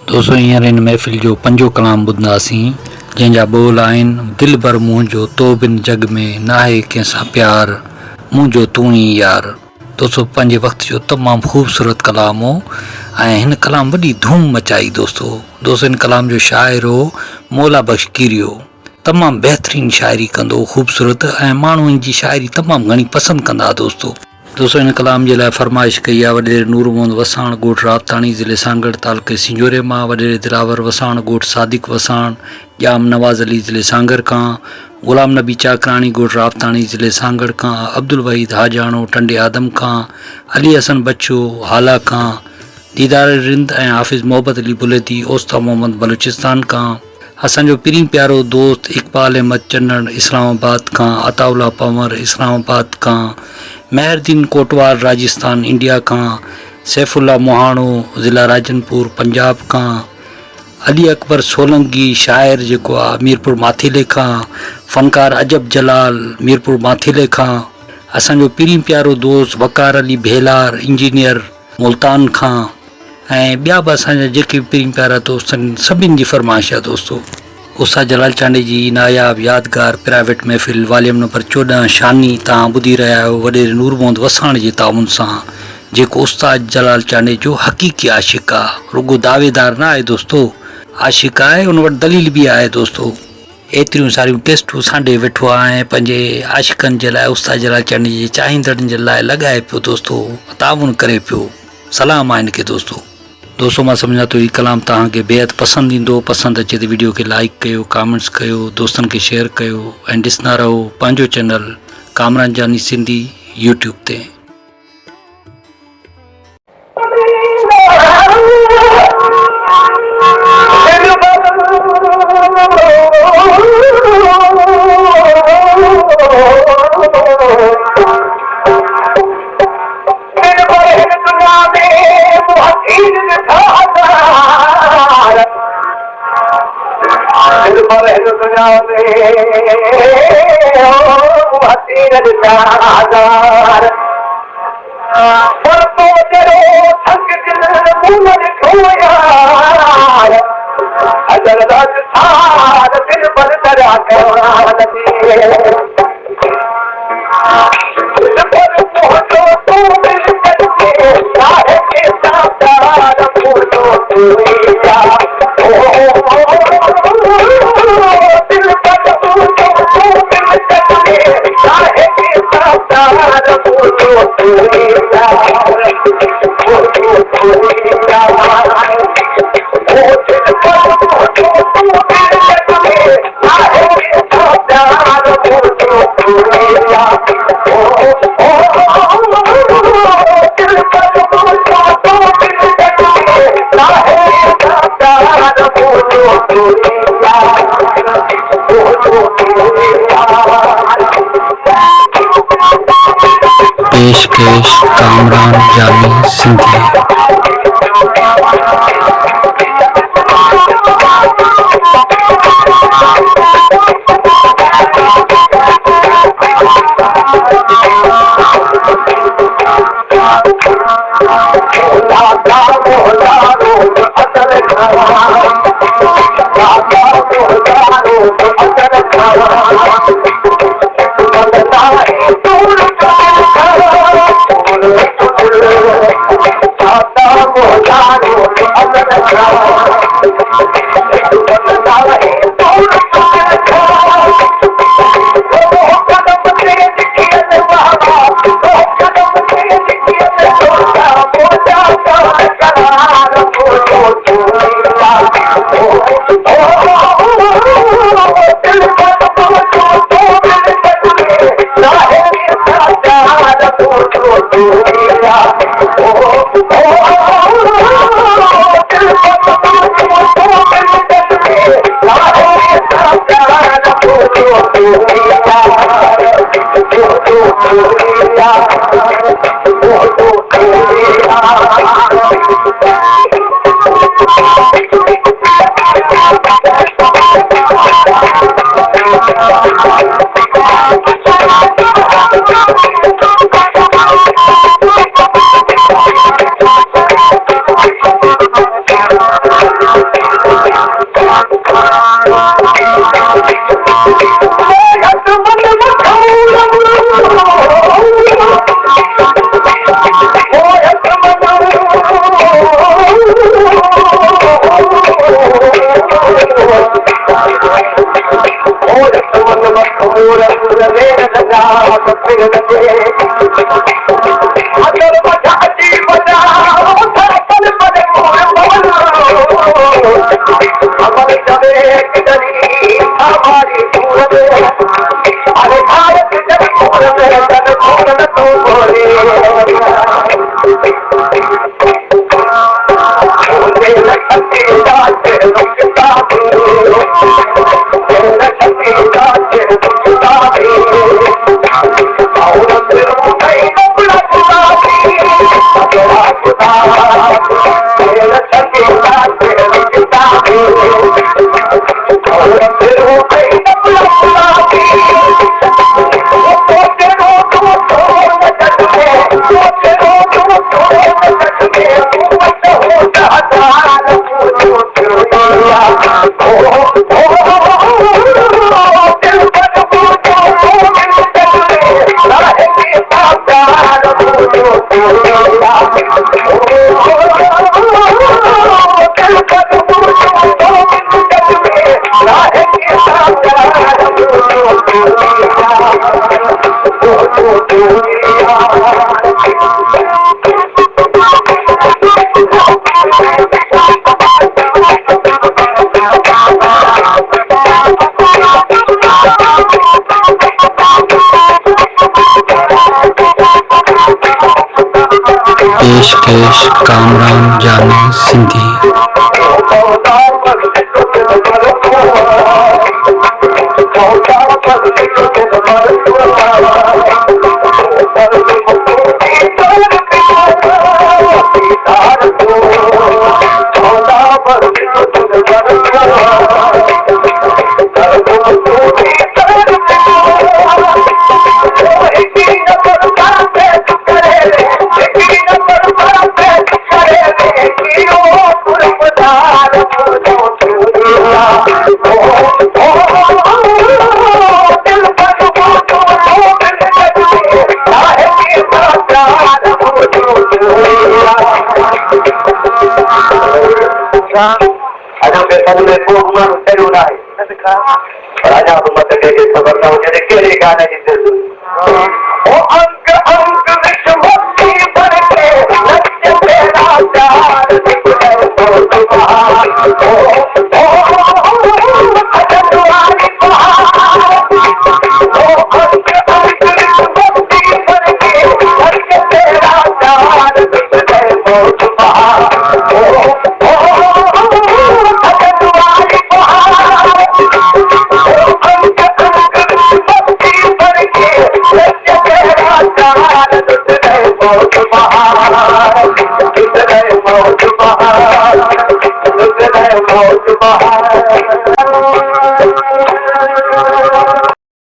दोस्तों हींअर इन महफ़िल जो पंजो कलाम ॿुधंदासीं जंहिंजा ॿोल आहिनि दिल भर मुंहिंजो तो बिन जग में नाहे कंहिंसां प्यार मुंहिंजो तूं ई यार। दोस्तों पंहिंजे वक़्त जो तमामु ख़ूबसूरत कलाम हो ऐं हिन कलाम वॾी धूम मचाई। दोस्तों इन कलाम जो शाइर हो मौला बख्श कीरियो। तमामु बहितरीनु शाइरी कंदो, ख़ूबसूरत, ऐं माण्हू इन जी शाइरी तमामु घणी पसंदि कंदा। दोस्तों इन कलाम जे लाइ फरमाइश कई आहे वॾेरे नूर मोहम्मद वसाण ॻोठ राबताणी ज़िले सांगड़ तालुके सिंजोरे मां, वॾेरे दिलावर वसाण ॻोठ सादिक वसाण ॼाम नवाज़ अली ज़िले सांगड़ खां, ग़ुलाम नबी चाकराणी ॻोठ राबताणी ज़िले सांगड़ खां, अब्दुल वहीद हाजाणो टंडे आदम खां, अली हसन बच्चो हाला खां, दीदार रिंद ऐं हाफ़िज़ मोहब्बत अली बुलेती ओस्ता मोहम्मद बलूचिस्तान खां, असांजो पिरीं प्यारो दोस्त इकबाल अहमद चन्नड़ इस्लामाबाद खां, अताउल्ला पंवर इस्लामाबाद खां, महरदीन कोटवाल राजस्थान इंडिया खां, सैफुल्ला मोहाणो ज़िला राजनपुर पंजाब खां, अली अकबर सोलंकी शाइर जेको आहे मीरपुर माथीले खां, फ़नकार अजब जलाल मीरपुर माथीले खां, असांजो पिरीं प्यारो दोस्त वकार अली भेलार इंजीनियर मुल्तान खां, ऐं ॿिया बि असांजा जेके पिरीं प्यारा दोस्त आहिनि सभिनि जी फरमाइश आहे। दोस्तों उस्ताद जलाल चांडे जी नायाब यादगार प्राइवेट महफ़िल वॉल्यूम नंबर 14 शानी तव्हां ॿुधी रहिया आहियो वॾेरे नूर मोहम्मद वसाण जे ताउन सां, जेको उस्ताद जलाल चांडे जो हक़ीक़ी आशिक़ आहे, रुगो दावेदार न आहे दोस्तों, आशिक़ आहे, उन वटि दलील बि आहे। दोस्तों एतिरियूं सारियूं टेस्टूं सांडे वेठो आहे ऐं पंहिंजे आशिक़नि जे लाइ उस्ताद जलाल चांडे जे चाहींदड़नि जे लाइ लॻाए पियो। दोस्तों ताउन करे पियो। सलाम आहे हिनखे। दोस्तों मां सम्झां थो हीउ कलाम तव्हांखे बेहदि पसंदि ईंदो। पसंदि अचे त वीडियो खे लाइक कयो, कमेंट्स कयो, दोस्तनि खे शेयर कयो ऐं ॾिसंदा रहो पंहिंजो चैनल कामरान जानी सिंधी यूट्यूब ते। पेशकश कामरान जानी सिंधी। पेशकश कामरान जानी सिंधी। राजा तो मत के खबर ना हो जने के गाना जी